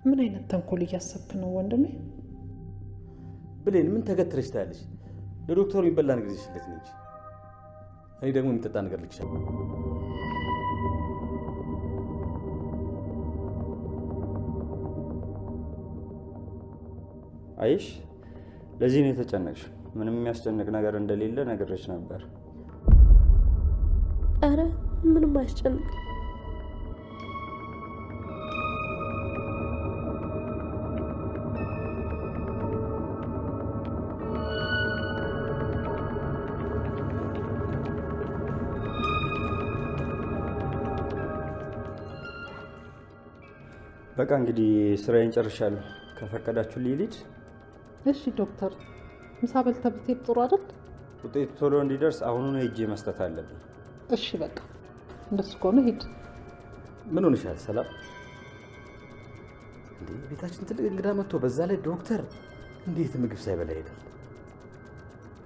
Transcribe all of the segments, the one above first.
ምን አይነት ተንኮል እያሰብክ ነው ወንድሜ? ብሌን ምን ተገትረሽ ታያለሽ? ለዶክተሩ የሚበላ ነገር ይሽለት እንጂ እኔ ደግሞ የሚጠጣ ነገር ልክሻለሁ። አይሽ ለዚህ ነው የተጨነቅሽ። ምንም የሚያስጨንቅ ነገር እንደሌለ ነግሬሽ ነበር። አረ ምንም አያስጨንቅ። በቃ እንግዲህ ስራዬን ጨርሻለሁ። ከፈቀዳችሁ ልሂድ? እሺ ዶክተር፣ ምሳ በልተህ ብትሄድ ጥሩ አይደል? ውጤቱ ቶሎ እንዲደርስ አሁኑኑ ሄጄ መስጠት አለብኝ። እሺ በቃ እንደሱ ከሆነ ሂድ። ምን ሆነሻል ሰላም? እንዴ ቤታችን ትልቅ እንግዳ መጥቶ በዛ ላይ ዶክተር እንዴት ምግብ ሳይበላ ይሄዳል?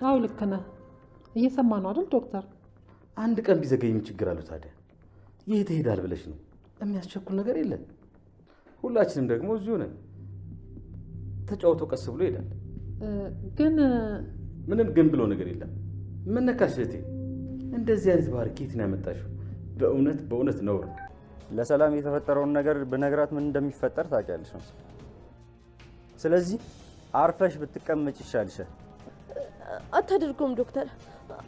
አዎ ልክ ነህ። እየሰማ ነው አይደል ዶክተር? አንድ ቀን ቢዘገይ ምን ችግር አለው ታዲያ? የት ይሄዳል ብለሽ ነው? የሚያስቸኩል ነገር የለም። ሁላችንም ደግሞ እዚሁ ነን። ተጫውቶ ቀስ ብሎ ይሄዳል። ግን ምንም ግን ብሎ ነገር የለም። ምን ነካሽ እህቴ? እንደዚህ አይነት ባህሪ ከየት ነው ያመጣሽው? በእውነት ነውር ነው። ለሰላም የተፈጠረውን ነገር ብነግራት ምን እንደሚፈጠር ታውቂያለሽ ነው። ስለዚህ አርፈሽ ብትቀመጭ ይሻልሻል። አታድርገውም ዶክተር፣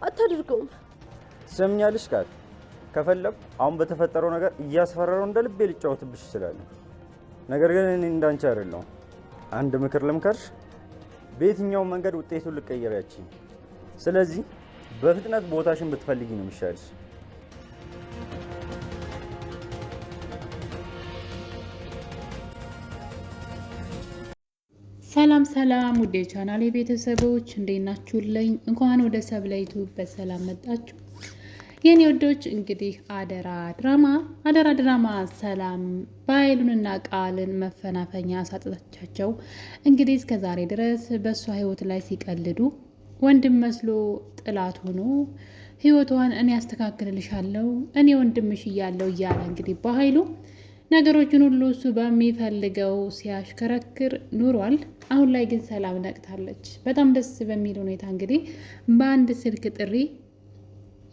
አታድርገውም። ትሰምኛለሽ? ቃል ከፈለኩ አሁን በተፈጠረው ነገር እያስፈራረው እንደ ልቤ ልጫወትብሽ ይችላል። ነገር ግን እኔ እንዳንቺ አይደለሁም። አንድ ምክር ልምከርሽ፣ በየትኛው መንገድ ውጤቱን ልቀየሪያችኝ። ስለዚህ በፍጥነት ቦታሽን ብትፈልጊ ነው የሚሻልሽ። ሰላም ሰላም፣ ውድ የቻናሌ ቤተሰቦች እንዴት ናችሁልኝ? እንኳን ወደ ሰብለ ዩቲዩብ በሰላም መጣችሁ። የኔ ወዶች እንግዲህ አደራ ድራማ ሰላም በኃይሉንና ቃልን መፈናፈኛ አሳጥታቸው እንግዲህ እስከ ዛሬ ድረስ በእሷ ህይወት ላይ ሲቀልዱ ወንድም መስሎ ጥላት ሆኖ ህይወቷን እኔ ያስተካክልልሻለሁ እኔ ወንድምሽ እያለው እያለ እንግዲህ በኃይሉ ነገሮችን ሁሉ እሱ በሚፈልገው ሲያሽከረክር ኑሯል። አሁን ላይ ግን ሰላም ነቅታለች። በጣም ደስ በሚል ሁኔታ እንግዲህ በአንድ ስልክ ጥሪ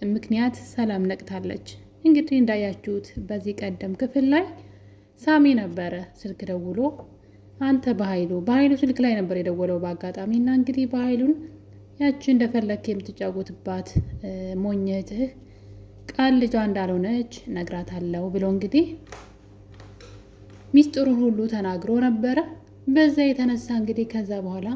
ምክንያት ሰላም ነቅታለች። እንግዲህ እንዳያችሁት በዚህ ቀደም ክፍል ላይ ሳሚ ነበረ ስልክ ደውሎ አንተ በኃይሉ ስልክ ላይ ነበር የደወለው በአጋጣሚ እና እንግዲህ በኃይሉን ያቺ እንደፈለክ የምትጫወትባት ሞኝትህ ቃል ልጇ እንዳልሆነች ነግራታለሁ ብሎ እንግዲህ ሚስጥሩን ሁሉ ተናግሮ ነበረ። በዛ የተነሳ እንግዲህ ከዛ በኋላ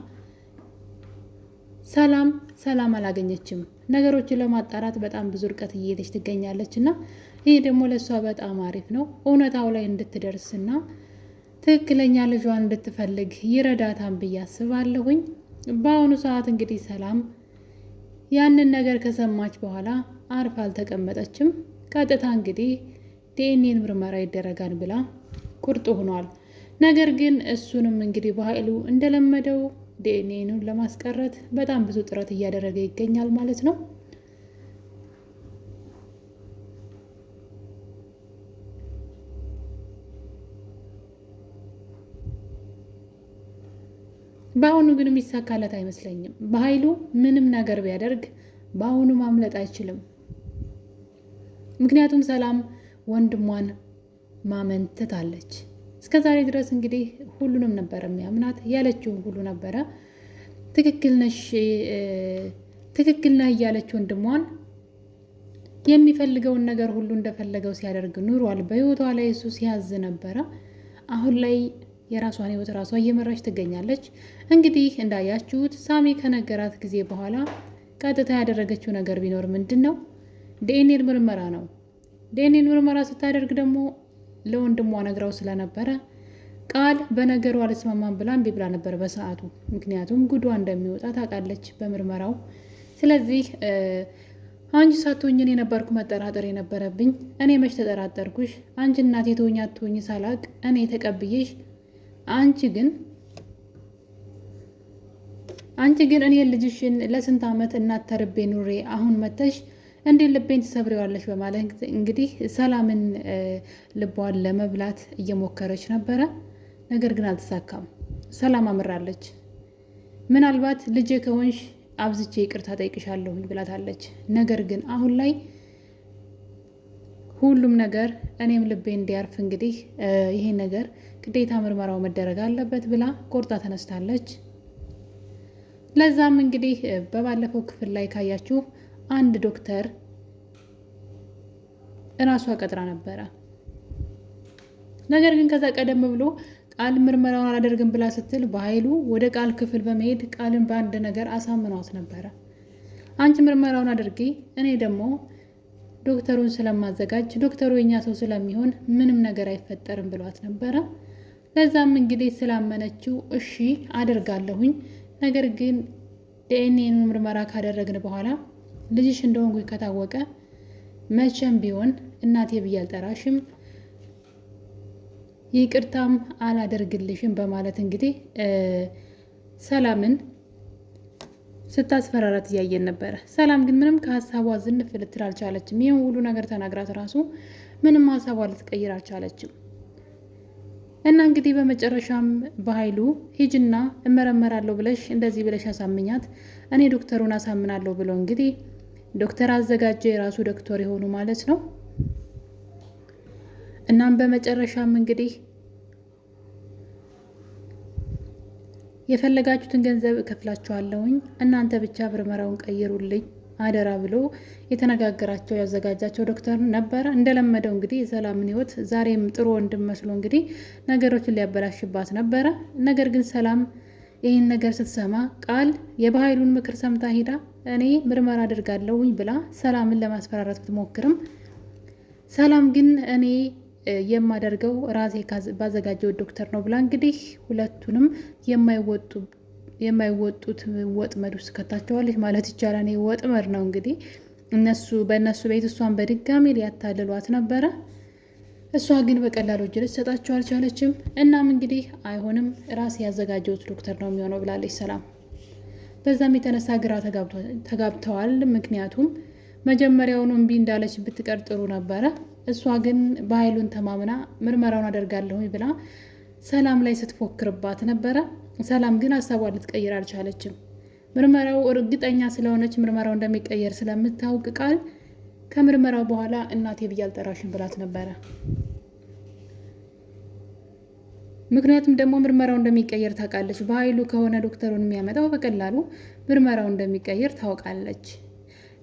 ሰላም አላገኘችም። ነገሮችን ለማጣራት በጣም ብዙ ርቀት እየሄደች ትገኛለች እና ይህ ደግሞ ለእሷ በጣም አሪፍ ነው። እውነታው ላይ እንድትደርስና ትክክለኛ ልጇን እንድትፈልግ ይረዳታን ብዬ አስባለሁኝ። በአሁኑ ሰዓት እንግዲህ ሰላም ያንን ነገር ከሰማች በኋላ አርፋ አልተቀመጠችም። ቀጥታ እንግዲህ ዲኤንኤ ምርመራ ይደረጋል ብላ ቁርጥ ሆኗል። ነገር ግን እሱንም እንግዲህ በኃይሉ እንደለመደው ዲኤንኤን ለማስቀረት በጣም ብዙ ጥረት እያደረገ ይገኛል ማለት ነው። በአሁኑ ግን የሚሳካለት አይመስለኝም። በኃይሉ ምንም ነገር ቢያደርግ በአሁኑ ማምለጥ አይችልም። ምክንያቱም ሰላም ወንድሟን ማመን ትታለች። እስከ ዛሬ ድረስ እንግዲህ ሁሉንም ነበር የሚያምናት፣ ያለችውን ሁሉ ነበረ ትክክል ነህ እያለች ወንድሟን የሚፈልገውን ነገር ሁሉ እንደፈለገው ሲያደርግ ኑሯል። በህይወቷ ላይ እሱ ሲያዝ ነበረ። አሁን ላይ የራሷን ህይወት ራሷ እየመራች ትገኛለች። እንግዲህ እንዳያችሁት ሳሚ ከነገራት ጊዜ በኋላ ቀጥታ ያደረገችው ነገር ቢኖር ምንድን ነው? ዲኤንኤ ምርመራ ነው። ዲኤንኤ ምርመራ ስታደርግ ደግሞ ለወንድሟ ነግራው ስለነበረ ቃል በነገሩ አልስማማም ብላ እምቢ ብላ ነበር በሰዓቱ። ምክንያቱም ጉዷ እንደሚወጣ ታውቃለች በምርመራው። ስለዚህ አንቺ ሳትሆኝ እኔ ነበርኩ መጠራጠር የነበረብኝ። እኔ መች ተጠራጠርኩሽ? አንቺ እናቴ ትሆኝ አትሆኝ ሳላቅ እኔ ተቀብዬሽ፣ አንቺ ግን እኔ ልጅሽን ለስንት ዓመት እናት ተርቤ ኑሬ አሁን መተሽ እንዴት ልቤን ትሰብሬዋለሽ? በማለት እንግዲህ ሰላምን ልቧን ለመብላት እየሞከረች ነበረ። ነገር ግን አልተሳካም። ሰላም አምራለች። ምናልባት ልጄ ከሆንሽ አብዝቼ ይቅርታ ጠይቅሻለሁኝ ብላታለች። ነገር ግን አሁን ላይ ሁሉም ነገር እኔም ልቤ እንዲያርፍ እንግዲህ ይሄን ነገር ግዴታ ምርመራው መደረግ አለበት ብላ ቆርጣ ተነስታለች። ለዛም እንግዲህ በባለፈው ክፍል ላይ ካያችሁ አንድ ዶክተር እራሷ ቀጥራ ነበረ። ነገር ግን ከዛ ቀደም ብሎ ቃል ምርመራውን አላደርግም ብላ ስትል በኃይሉ ወደ ቃል ክፍል በመሄድ ቃልን በአንድ ነገር አሳምኗት ነበረ። አንቺ ምርመራውን አድርጊ፣ እኔ ደግሞ ዶክተሩን ስለማዘጋጅ ዶክተሩ የኛ ሰው ስለሚሆን ምንም ነገር አይፈጠርም ብሏት ነበረ። ለዛም እንግዲህ ስላመነችው እሺ አደርጋለሁኝ፣ ነገር ግን ዲኤንኤን ምርመራ ካደረግን በኋላ ልጅሽ እንደሆንኩኝ ከታወቀ መቼም ቢሆን እናቴ ብዬ አልጠራሽም፣ ይቅርታም አላደርግልሽም በማለት እንግዲህ ሰላምን ስታስፈራራት እያየን ነበረ። ሰላም ግን ምንም ከሀሳቧ ዝንፍ ልትል አልቻለችም። ይህን ሁሉ ነገር ተናግራት ራሱ ምንም ሀሳቧ ልትቀይር አልቻለችም። እና እንግዲህ በመጨረሻም በኃይሉ ሂጅና እመረመራለሁ ብለሽ እንደዚህ ብለሽ አሳምኛት፣ እኔ ዶክተሩን አሳምናለሁ ብለው እንግዲህ ዶክተር አዘጋጀ፣ የራሱ ዶክተር የሆኑ ማለት ነው። እናም በመጨረሻም እንግዲህ የፈለጋችሁትን ገንዘብ እከፍላችኋለሁኝ፣ እናንተ ብቻ ምርመራውን ቀይሩልኝ አደራ ብሎ የተነጋገራቸው ያዘጋጃቸው ዶክተር ነበረ። እንደለመደው እንግዲህ የሰላምን ሕይወት ዛሬም ጥሩ ወንድም መስሎ እንግዲህ ነገሮችን ሊያበላሽባት ነበረ። ነገር ግን ሰላም ይህን ነገር ስትሰማ ቃል የበኃይሉን ምክር ሰምታ ሂዳ እኔ ምርመራ አድርጋለሁኝ ብላ ሰላምን ለማስፈራራት ብትሞክርም ሰላም ግን እኔ የማደርገው ራሴ ባዘጋጀው ዶክተር ነው ብላ እንግዲህ ሁለቱንም የማይወጡት ወጥመድ ውስጥ ከታቸዋለች ማለት ይቻላል። ወጥመድ ነው እንግዲህ በእነሱ ቤት እሷን በድጋሚ ሊያታልሏት ነበረ። እሷ ግን በቀላሉ እጅ ልትሰጣቸው አልቻለችም። እናም እንግዲህ አይሆንም ራሴ ያዘጋጀሁት ዶክተር ነው የሚሆነው ብላለች ሰላም። በዛም የተነሳ ግራ ተጋብተዋል። ምክንያቱም መጀመሪያውኑ እምቢ እንዳለች ብትቀር ጥሩ ነበረ። እሷ ግን በኃይሉን ተማምና ምርመራውን አደርጋለሁኝ ብላ ሰላም ላይ ስትፎክርባት ነበረ። ሰላም ግን ሀሳቧን ልትቀይር አልቻለችም። ምርመራው እርግጠኛ ስለሆነች ምርመራው እንደሚቀየር ስለምታውቅ ቃል ከምርመራው በኋላ እናቴ ብዬ አልጠራሽም ብላት ነበረ። ምክንያቱም ደግሞ ምርመራው እንደሚቀየር ታውቃለች። በኃይሉ ከሆነ ዶክተሩን የሚያመጣው በቀላሉ ምርመራው እንደሚቀየር ታውቃለች።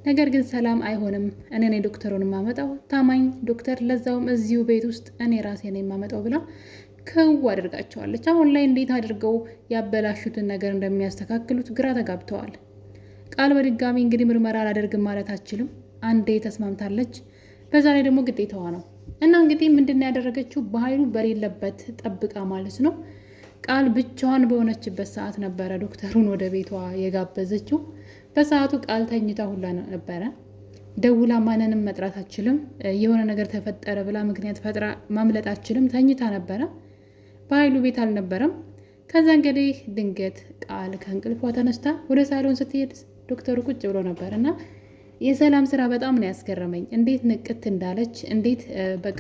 ነገር ግን ሰላም አይሆንም፣ እኔ ነኝ ዶክተሩን የማመጣው፣ ታማኝ ዶክተር፣ ለዛውም እዚሁ ቤት ውስጥ እኔ ራሴ ነኝ የማመጣው ብላ ክው አድርጋቸዋለች። አሁን ላይ እንዴት አድርገው ያበላሹትን ነገር እንደሚያስተካክሉት ግራ ተጋብተዋል። ቃል በድጋሚ እንግዲህ ምርመራ አላደርግም ማለት አትችልም። አንዴ ተስማምታለች፣ በዛ ላይ ደግሞ ግዴታዋ ነው። እና እንግዲህ ምንድን ያደረገችው በኃይሉ በሌለበት ጠብቃ ማለት ነው። ቃል ብቻዋን በሆነችበት ሰዓት ነበረ ዶክተሩን ወደ ቤቷ የጋበዘችው። በሰዓቱ ቃል ተኝታ ሁላ ነበረ። ደውላ ማንንም መጥራት አችልም፣ የሆነ ነገር ተፈጠረ ብላ ምክንያት ፈጥራ ማምለጥ አችልም። ተኝታ ነበረ፣ በኃይሉ ቤት አልነበረም። ከዛ እንግዲህ ድንገት ቃል ከእንቅልፏ ተነስታ ወደ ሳሎን ስትሄድ ዶክተሩ ቁጭ ብሎ ነበር እና የሰላም ስራ በጣም ነው ያስገረመኝ። እንዴት ንቅት እንዳለች፣ እንዴት በቃ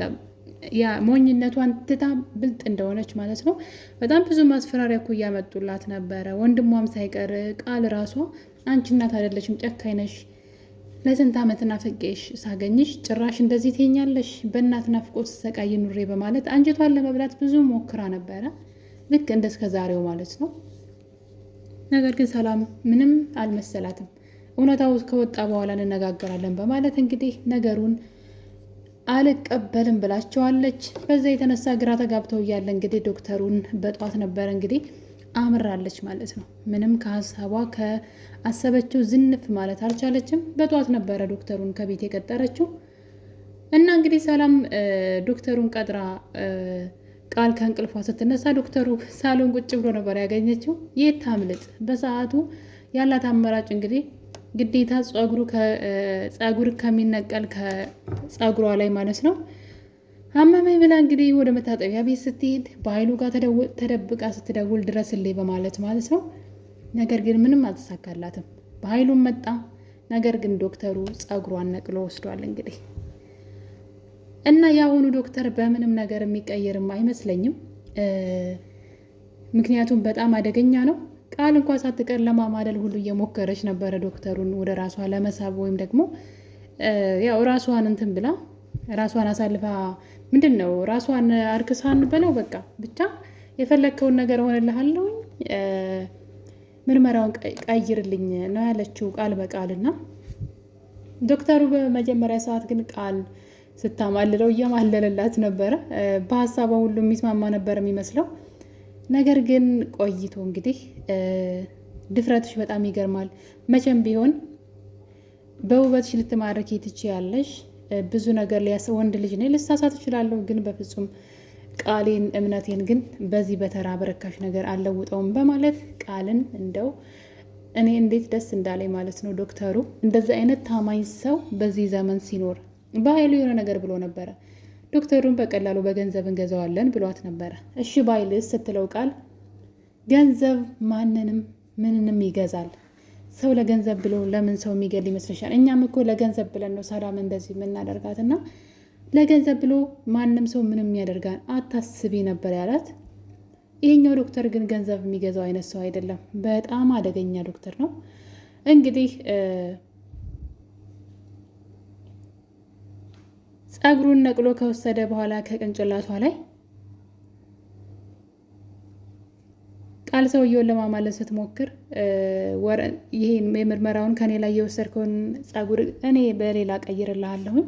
ያ ሞኝነቷን ትታ ብልጥ እንደሆነች ማለት ነው። በጣም ብዙ ማስፈራሪያ እኮ እያመጡላት ነበረ፣ ወንድሟም ሳይቀር። ቃል ራሷ አንቺ እናት አይደለሽም፣ ጨካኝ ነሽ፣ ለስንት ዓመት ናፍቄሽ ሳገኝሽ ጭራሽ እንደዚህ ትኛለሽ፣ በእናት ናፍቆት ተሰቃይ ኑሬ በማለት አንጀቷን ለመብላት ብዙ ሞክራ ነበረ፣ ልክ እንደስከ ዛሬው ማለት ነው። ነገር ግን ሰላም ምንም አልመሰላትም። እውነታው ከወጣ በኋላ እንነጋገራለን በማለት እንግዲህ ነገሩን አልቀበልም ብላቸዋለች። በዛ የተነሳ ግራ ተጋብተው እያለ እንግዲህ ዶክተሩን በጧት ነበረ እንግዲህ አምራለች ማለት ነው። ምንም ከሀሳቧ ከአሰበችው ዝንፍ ማለት አልቻለችም። በጧት ነበረ ዶክተሩን ከቤት የቀጠረችው እና እንግዲህ ሰላም ዶክተሩን ቀጥራ ቃል ከእንቅልፏ ስትነሳ ዶክተሩ ሳሎን ቁጭ ብሎ ነበር ያገኘችው። የት ታምልጥ? በሰዓቱ ያላት አማራጭ እንግዲህ ግዴታ ጸጉር ከሚነቀል ከጸጉሯ ላይ ማለት ነው አመመኝ ብላ እንግዲህ ወደ መታጠቢያ ቤት ስትሄድ በኃይሉ ጋር ተደብቃ ስትደውል ድረስልኝ በማለት ማለት ነው። ነገር ግን ምንም አልተሳካላትም። በኃይሉም መጣ። ነገር ግን ዶክተሩ ጸጉሯን ነቅሎ ወስዷል እንግዲህ እና የአሁኑ ዶክተር በምንም ነገር የሚቀየርም አይመስለኝም። ምክንያቱም በጣም አደገኛ ነው። ቃል እንኳ ሳትቀር ለማማለል ሁሉ እየሞከረች ነበረ ዶክተሩን ወደ ራሷ ለመሳብ ወይም ደግሞ ያው ራሷን እንትን ብላ ራሷን አሳልፋ ምንድን ነው ራሷን አርክሳን በለው በቃ ብቻ የፈለግከውን ነገር ሆነልሃለሁኝ ምርመራውን ቀይርልኝ ነው ያለችው ቃል በቃልና ዶክተሩ በመጀመሪያ ሰዓት ግን ቃል ስታማልለው እያማለለላት ነበረ። በሀሳቧ ሁሉ የሚስማማ ነበር የሚመስለው። ነገር ግን ቆይቶ እንግዲህ ድፍረትሽ በጣም ይገርማል። መቼም ቢሆን በውበትሽ ልትማረኪ ትችያለሽ። ብዙ ነገር ወንድ ልጅ ነኝ ልሳሳት እችላለሁ፣ ግን በፍጹም ቃሌን እምነቴን ግን በዚህ በተራ በረካሽ ነገር አልለውጠውም በማለት ቃልን እንደው እኔ እንዴት ደስ እንዳለኝ ማለት ነው። ዶክተሩ እንደዚህ አይነት ታማኝ ሰው በዚህ ዘመን ሲኖር በኃይሉ የሆነ ነገር ብሎ ነበረ። ዶክተሩን በቀላሉ በገንዘብ እንገዛዋለን ብሏት ነበረ። እሺ ባይልስ ስትለው ቃል ገንዘብ ማንንም ምንንም ይገዛል። ሰው ለገንዘብ ብሎ ለምን ሰው የሚገል ይመስልሻል? እኛም እኮ ለገንዘብ ብለን ነው ሰላም እንደዚህ የምናደርጋት እና ለገንዘብ ብሎ ማንም ሰው ምንም ያደርጋል አታስቢ ነበር ያላት። ይሄኛው ዶክተር ግን ገንዘብ የሚገዛው አይነት ሰው አይደለም። በጣም አደገኛ ዶክተር ነው። እንግዲህ ፀጉሩን ነቅሎ ከወሰደ በኋላ ከቅንጭላቷ ላይ ቃል ሰውየውን ለማማለል ስትሞክር ይሄን የምርመራውን ከኔ ላይ የወሰድከውን ፀጉር እኔ በሌላ ቀይርልሃለሁኝ፣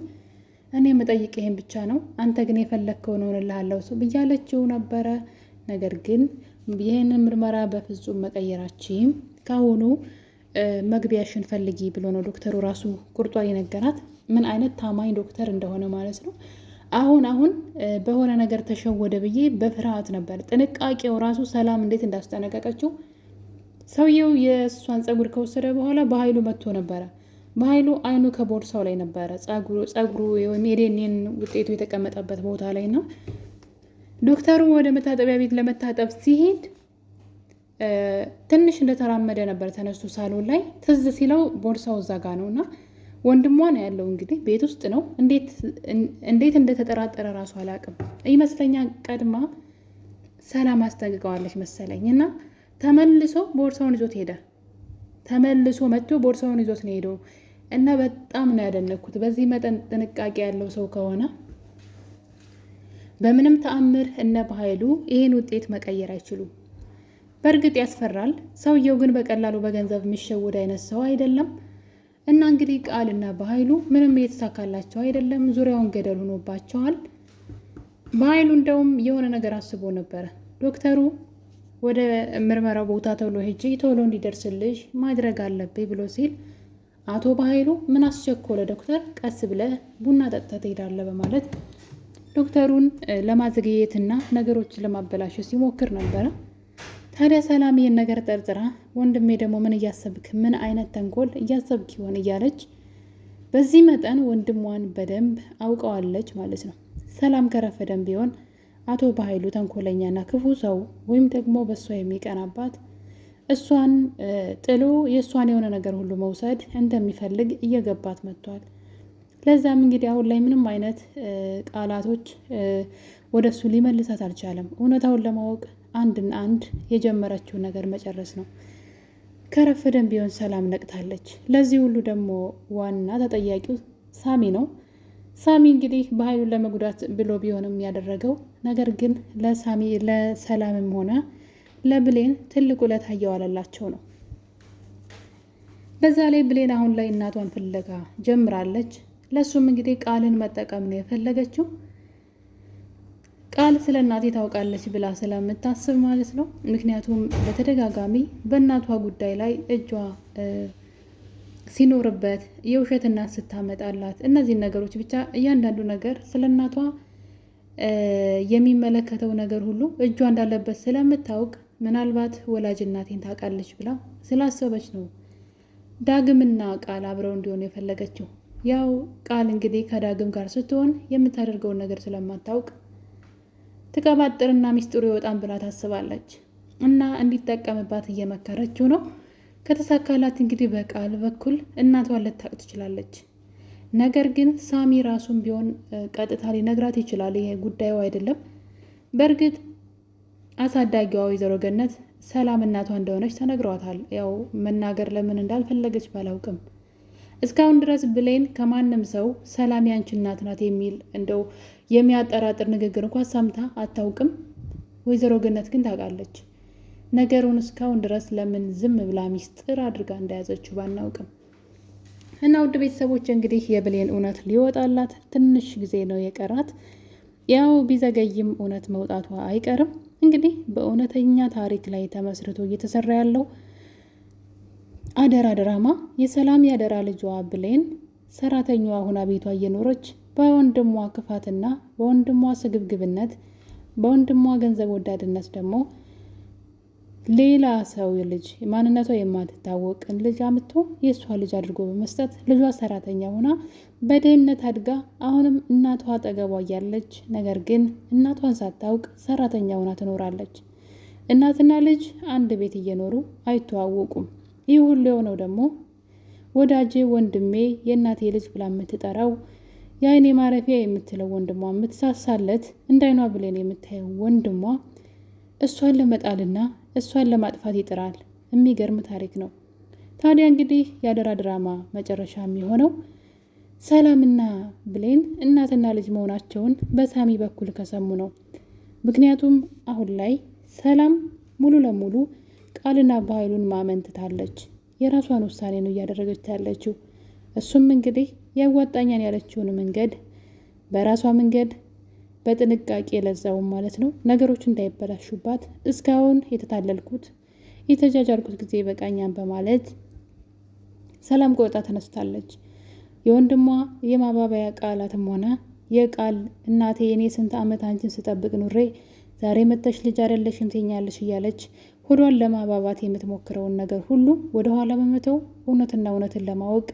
እኔ የምጠይቅ ይሄን ብቻ ነው፣ አንተ ግን የፈለግከውን ሆንልሃለሁ ብያለችው ነበረ። ነገር ግን ይህንን ምርመራ በፍጹም መቀየራችም ካሁኑ መግቢያሽን ፈልጊ ብሎ ነው ዶክተሩ ራሱ ቁርጧ የነገራት። ምን አይነት ታማኝ ዶክተር እንደሆነ ማለት ነው። አሁን በሆነ ነገር ተሸወደ ብዬ በፍርሃት ነበር። ጥንቃቄው ራሱ ሰላም እንዴት እንዳስጠነቀቀችው። ሰውየው የእሷን ፀጉር ከወሰደ በኋላ በኃይሉ መጥቶ ነበረ። በኃይሉ አይኑ ከቦርሳው ላይ ነበረ። ፀጉሩ የዴኔን ውጤቱ የተቀመጠበት ቦታ ላይ ነው። ዶክተሩ ወደ መታጠቢያ ቤት ለመታጠብ ሲሄድ ትንሽ እንደተራመደ ነበር ተነስቶ ሳሎን ላይ ትዝ ሲለው ቦርሳው እዛ ጋ ነው እና ወንድሟ ነው ያለው። እንግዲህ ቤት ውስጥ ነው። እንዴት እንደተጠራጠረ ራሱ አላውቅም። ይመስለኛል ቀድማ ሰላም አስጠንቅቀዋለች መሰለኝ እና ተመልሶ ቦርሳውን ይዞት ሄደ። ተመልሶ መጥቶ ቦርሳውን ይዞት ነው ሄደው እና በጣም ነው ያደነኩት። በዚህ መጠን ጥንቃቄ ያለው ሰው ከሆነ በምንም ተአምር እነ በኃይሉ ይሄን ውጤት መቀየር አይችሉም። በእርግጥ ያስፈራል። ሰውየው ግን በቀላሉ በገንዘብ የሚሸወድ አይነት ሰው አይደለም። እና እንግዲህ ቃልና በኃይሉ ምንም እየተሳካላቸው አይደለም። ዙሪያውን ገደል ሆኖባቸዋል። በኃይሉ እንደውም የሆነ ነገር አስቦ ነበረ። ዶክተሩ ወደ ምርመራው ቦታ ተብሎ ሄጄ ቶሎ እንዲደርስልሽ ማድረግ አለብኝ ብሎ ሲል አቶ በኃይሉ ምን አስቸኮለ ዶክተር፣ ቀስ ብለህ ቡና ጠጥተህ ትሄዳለህ በማለት ዶክተሩን ለማዘግየትና ነገሮችን ለማበላሸት ሲሞክር ነበረ። ታዲያ ሰላም ይህን ነገር ጠርጥራ ወንድሜ ደግሞ ምን እያሰብክ ምን አይነት ተንኮል እያሰብክ ይሆን እያለች በዚህ መጠን ወንድሟን በደንብ አውቀዋለች ማለት ነው። ሰላም ከረፈደም ቢሆን አቶ በኃይሉ ተንኮለኛና ክፉ ሰው ወይም ደግሞ በእሷ የሚቀናባት እሷን ጥሎ የእሷን የሆነ ነገር ሁሉ መውሰድ እንደሚፈልግ እየገባት መጥቷል። ለዛም እንግዲህ አሁን ላይ ምንም አይነት ቃላቶች ወደ እሱ ሊመልሳት አልቻለም። እውነታውን ለማወቅ አንድና አንድ የጀመረችውን ነገር መጨረስ ነው። ከረፈደም ቢሆን ሰላም ነቅታለች። ለዚህ ሁሉ ደግሞ ዋና ተጠያቂው ሳሚ ነው። ሳሚ እንግዲህ በኃይሉን ለመጉዳት ብሎ ቢሆንም ያደረገው ነገር ግን ለሰላምም ሆነ ለብሌን ትልቅ ውለታ እየዋለላቸው ነው። በዛ ላይ ብሌን አሁን ላይ እናቷን ፍለጋ ጀምራለች። ለሱም እንግዲህ ቃልን መጠቀም ነው የፈለገችው። ቃል ስለ እናቴ ታውቃለች ብላ ስለምታስብ ማለት ነው። ምክንያቱም በተደጋጋሚ በእናቷ ጉዳይ ላይ እጇ ሲኖርበት የውሸት እናት ስታመጣላት እነዚህን ነገሮች ብቻ እያንዳንዱ ነገር ስለ እናቷ የሚመለከተው ነገር ሁሉ እጇ እንዳለበት ስለምታውቅ ምናልባት ወላጅ እናቴን ታውቃለች ብላ ስላሰበች ነው ዳግምና ቃል አብረው እንዲሆኑ የፈለገችው። ያው ቃል እንግዲህ ከዳግም ጋር ስትሆን የምታደርገውን ነገር ስለማታውቅ ትቀባጥርና ሚስጥሩ ይወጣን ብላ ታስባለች እና እንዲጠቀምባት እየመከረችው ነው። ከተሳካላት እንግዲህ በቃል በኩል እናቷን ልታውቅ ትችላለች። ነገር ግን ሳሚ ራሱን ቢሆን ቀጥታ ሊነግራት ይችላል። ይሄ ጉዳዩ አይደለም። በእርግጥ አሳዳጊዋ ወይዘሮ ገነት ሰላም እናቷ እንደሆነች ተነግሯታል። ያው መናገር ለምን እንዳልፈለገች ባላውቅም እስካሁን ድረስ ብሌን ከማንም ሰው ሰላም ያንቺ እናት ናት የሚል እንደው የሚያጠራጥር ንግግር እንኳን ሰምታ አታውቅም። ወይዘሮ ገነት ግን ታውቃለች። ነገሩን እስካሁን ድረስ ለምን ዝም ብላ ሚስጥር አድርጋ እንደያዘችው ባናውቅም እና ውድ ቤተሰቦች እንግዲህ የብሌን እውነት ሊወጣላት ትንሽ ጊዜ ነው የቀራት። ያው ቢዘገይም እውነት መውጣቷ አይቀርም። እንግዲህ በእውነተኛ ታሪክ ላይ ተመስርቶ እየተሰራ ያለው አደራ ድራማ የሰላም ያደራ ልጇ ብሌን ሰራተኛዋ ሁና ቤቷ እየኖረች በወንድሟ ክፋትና በወንድሟ ስግብግብነት በወንድሟ ገንዘብ ወዳድነት ደግሞ ሌላ ሰው ልጅ ማንነቷ የማትታወቅን ልጅ አምጥቶ የእሷ ልጅ አድርጎ በመስጠት ልጇ ሰራተኛ ሆና በድህነት አድጋ አሁንም እናቷ አጠገቧ እያለች ነገር ግን እናቷን ሳታውቅ ሰራተኛ ሆና ትኖራለች። እናትና ልጅ አንድ ቤት እየኖሩ አይተዋወቁም። ይህ ሁሉ የሆነው ደግሞ ወዳጄ ወንድሜ የእናቴ ልጅ ብላ የምትጠራው የአይኔ ማረፊያ የምትለው ወንድሟ የምትሳሳለት እንዳይኗ ብሌን የምታየው ወንድሟ እሷን ለመጣልና እሷን ለማጥፋት ይጥራል። የሚገርም ታሪክ ነው። ታዲያ እንግዲህ የአደራ ድራማ መጨረሻ የሚሆነው ሰላምና ብሌን እናትና ልጅ መሆናቸውን በሳሚ በኩል ከሰሙ ነው። ምክንያቱም አሁን ላይ ሰላም ሙሉ ለሙሉ ቃልና በኃይሉን ማመን ትታለች። የራሷን ውሳኔ ነው እያደረገች ያለችው። እሱም እንግዲህ ያዋጣኛን ያለችውን መንገድ በራሷ መንገድ በጥንቃቄ ለዛውም ማለት ነው ነገሮች እንዳይበላሹባት እስካሁን የተታለልኩት የተጃጃልኩት ጊዜ በቃኛን በማለት ሰላም ቆርጣ ተነስታለች። የወንድሟ የማባበያ ቃላትም ሆነ የቃል እናቴ የኔ ስንት ዓመት አንቺን ስጠብቅ ኑሬ ዛሬ መተሽ ልጅ አይደለሽም ትኛለሽ እያለች ሆዷን ለማባባት የምትሞክረውን ነገር ሁሉ ወደኋላ በመተው እውነትና እውነትን ለማወቅ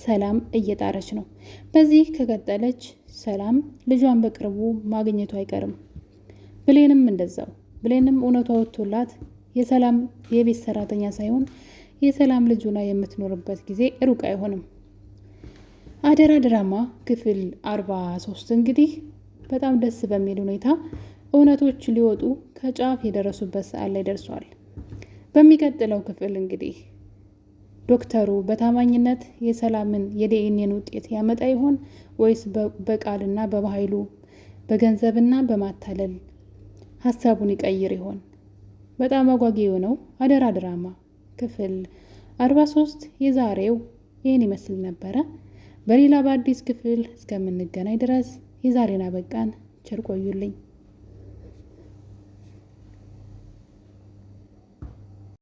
ሰላም እየጣረች ነው። በዚህ ከቀጠለች ሰላም ልጇን በቅርቡ ማግኘቱ አይቀርም። ብሌንም እንደዛው። ብሌንም እውነቷ ወጥቶላት የሰላም የቤት ሰራተኛ ሳይሆን የሰላም ልጅ ሆና የምትኖርበት ጊዜ ሩቅ አይሆንም። አደራ ድራማ ክፍል 43 እንግዲህ በጣም ደስ በሚል ሁኔታ እውነቶች ሊወጡ ከጫፍ የደረሱበት ሰዓት ላይ ደርሷል። በሚቀጥለው ክፍል እንግዲህ ዶክተሩ በታማኝነት የሰላምን የዲኤንኤን ውጤት ያመጣ ይሆን ወይስ በቃልና በኃይሉ በገንዘብና በማታለል ሀሳቡን ይቀይር ይሆን? በጣም አጓጊ የሆነው አደራ ድራማ ክፍል 43 የዛሬው ይህን ይመስል ነበረ። በሌላ በአዲስ ክፍል እስከምንገናኝ ድረስ የዛሬን አበቃን። ቸር ቆዩልኝ።